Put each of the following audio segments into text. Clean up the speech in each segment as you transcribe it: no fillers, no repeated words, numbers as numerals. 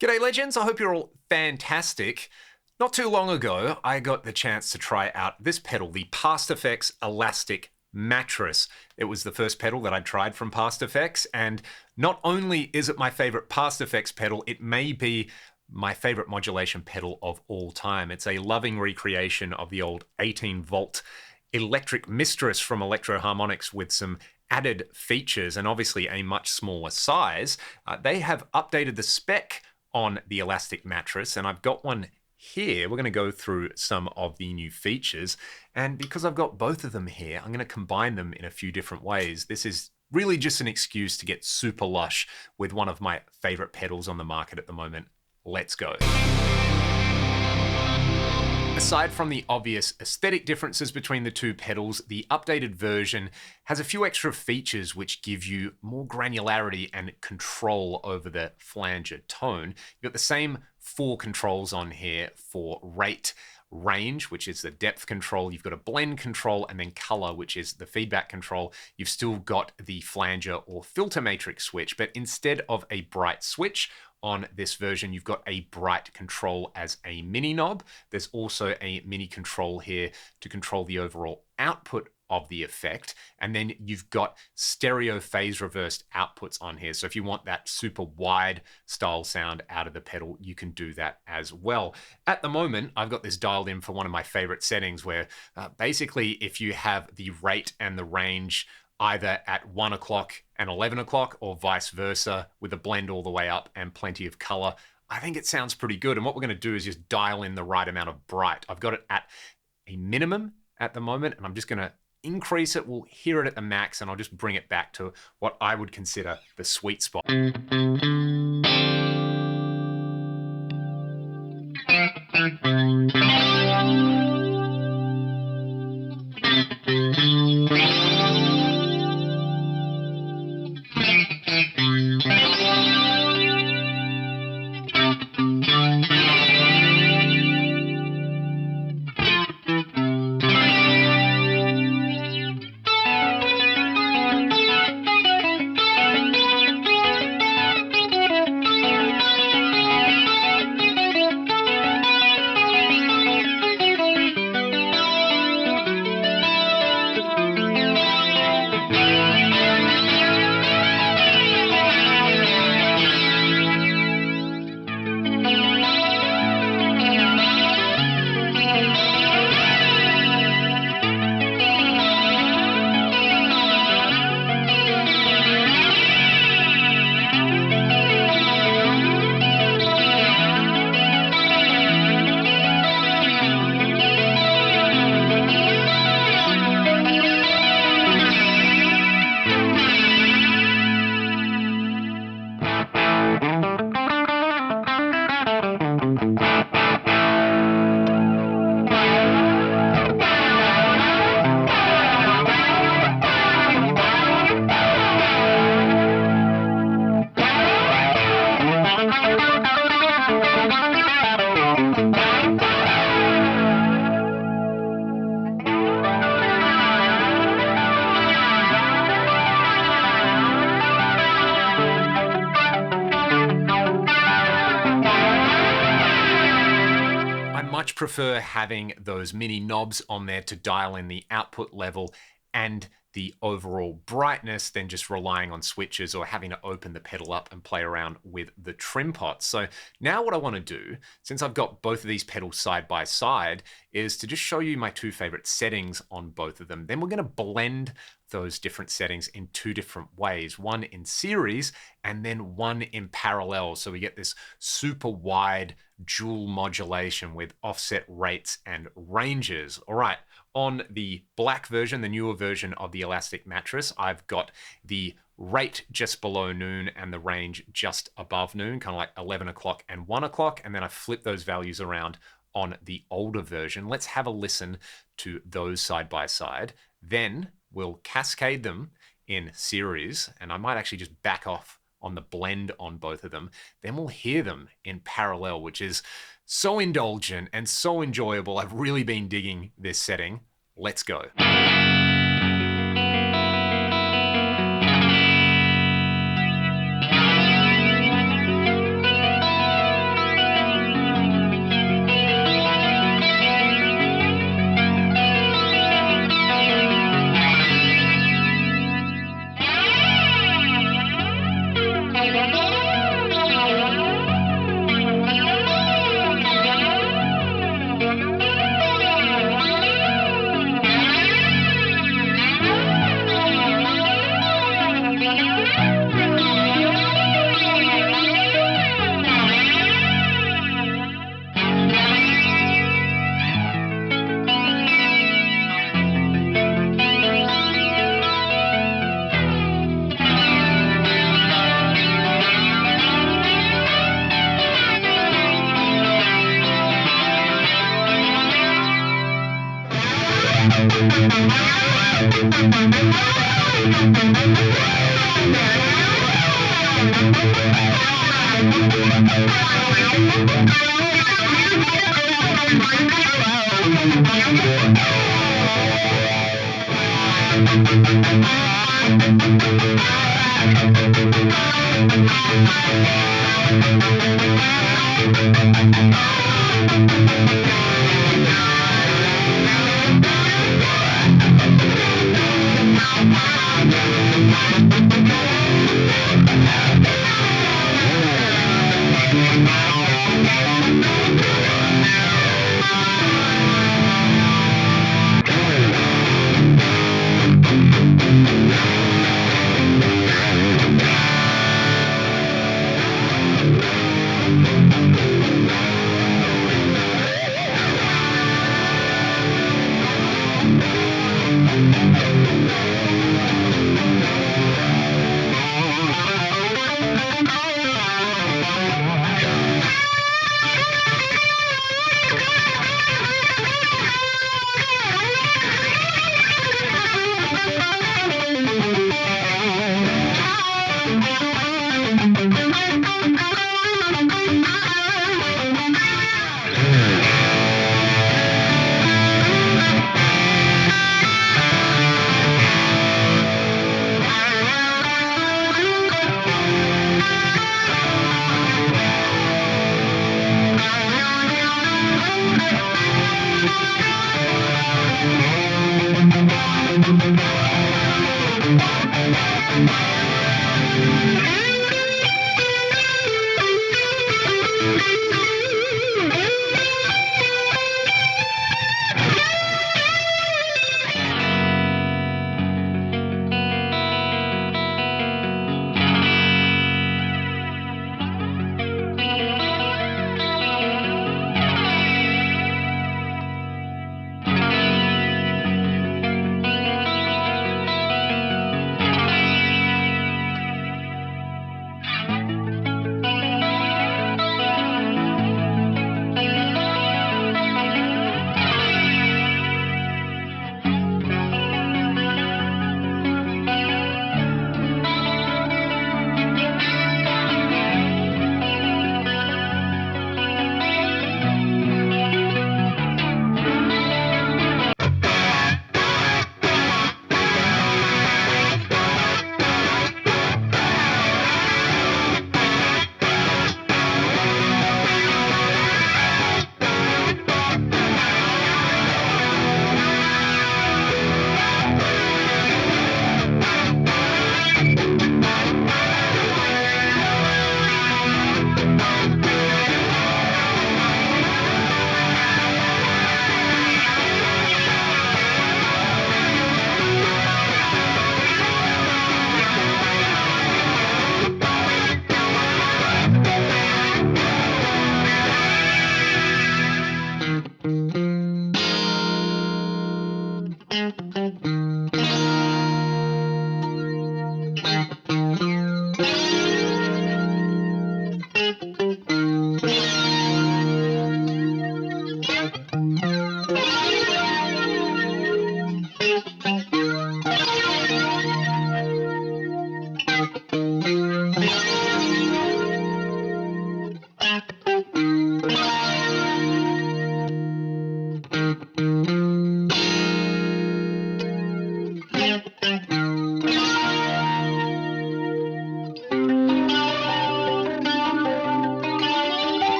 G'day legends, I hope you're all fantastic. Not too long ago, I got the chance to try out this pedal, the PastFx Elastic Mattress. It was the first pedal that I tried from PastFx, and not only is it my favorite PastFx pedal, it may be my favorite modulation pedal of all time. It's a loving recreation of the old 18-volt electric mistress from Electro Harmonics with some added features and obviously a much smaller size. They have updated the spec on the Elastic Mattress, and I've got one here. We're going to go through some of the new features, and because I've got both of them here, I'm going to combine them in a few different ways. This is really just an excuse to get super lush with one of my favorite pedals on the market at the moment. Let's go. Aside from the obvious aesthetic differences between the two pedals, the updated version has a few extra features which give you more granularity and control over the flanger tone. You've got the same 4 controls on here for rate, range, which is the depth control. You've got a blend control, and then color, which is the feedback control. You've still got the flanger or filter matrix switch, but instead of a bright switch, on this version, you've got a bright control as a mini knob. There's also a mini control here to control the overall output of the effect. And then you've got stereo phase reversed outputs on here. So if you want that super wide style sound out of the pedal, you can do that as well. At the moment, I've got this dialed in for one of my favorite settings where basically if you have the rate and the range either at 1 o'clock and 11 o'clock or vice versa with a blend all the way up and plenty of color, I think it sounds pretty good. And what we're going to do is just dial in the right amount of bright. I've got it at a minimum at the moment, and I'm just going to increase it. We'll hear it at the max, and I'll just bring it back to what I would consider the sweet spot. Much prefer having those mini knobs on there to dial in the output level and the overall brightness than just relying on switches or having to open the pedal up and play around with the trim pots. So now what I want to do, since I've got both of these pedals side by side, is to just show you my 2 favorite settings on both of them. Then we're going to blend those different settings in 2 different ways, one in series and then one in parallel. So we get this super wide dual modulation with offset rates and ranges. All right, on the black version, the newer version of the Elastic Mattress, I've got the rate just below noon and the range just above noon, kind of like 11 o'clock and 1 o'clock. And then I flip those values around on the older version. Let's have a listen to those side by side. Then we'll cascade them in series, and I might actually just back off on the blend on both of them. Then we'll hear them in parallel, which is so indulgent and so enjoyable. I've really been digging this setting. Let's go.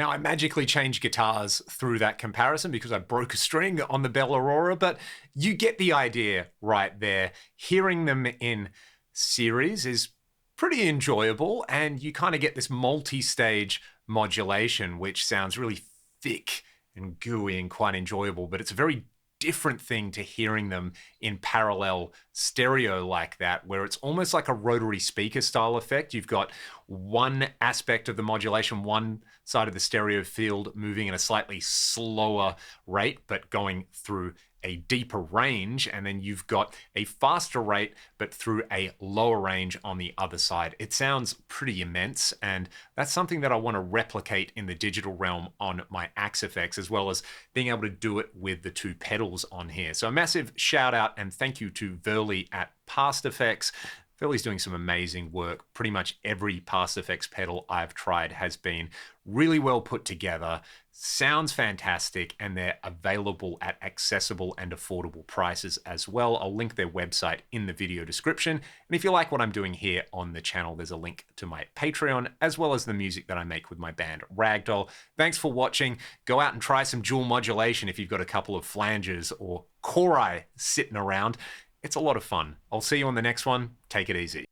Now, I magically changed guitars through that comparison because I broke a string on the Bell Aurora, but you get the idea right there. Hearing them in series is pretty enjoyable, and you kind of get this multi-stage modulation, which sounds really thick and gooey and quite enjoyable, but it's a very different thing to hearing them in parallel stereo like that, where it's almost like a rotary speaker style effect. You've got one aspect of the modulation, one side of the stereo field moving at a slightly slower rate, but going through a deeper range, and then you've got a faster rate but through a lower range on the other side. It sounds pretty immense, and that's something that I want to replicate in the digital realm on my PastFx, as well as being able to do it with the two pedals on here. So a massive shout out and thank you to Verley at PastFx. Verley's doing some amazing work. Pretty much every PastFx pedal I've tried has been really well put together, sounds fantastic, and they're available at accessible and affordable prices as well. I'll link their website in the video description. And if you like what I'm doing here on the channel, there's a link to my Patreon, as well as the music that I make with my band Ragdoll. Thanks for watching. Go out and try some dual modulation if you've got a couple of flanges or chori sitting around. It's a lot of fun. I'll see you on the next one. Take it easy.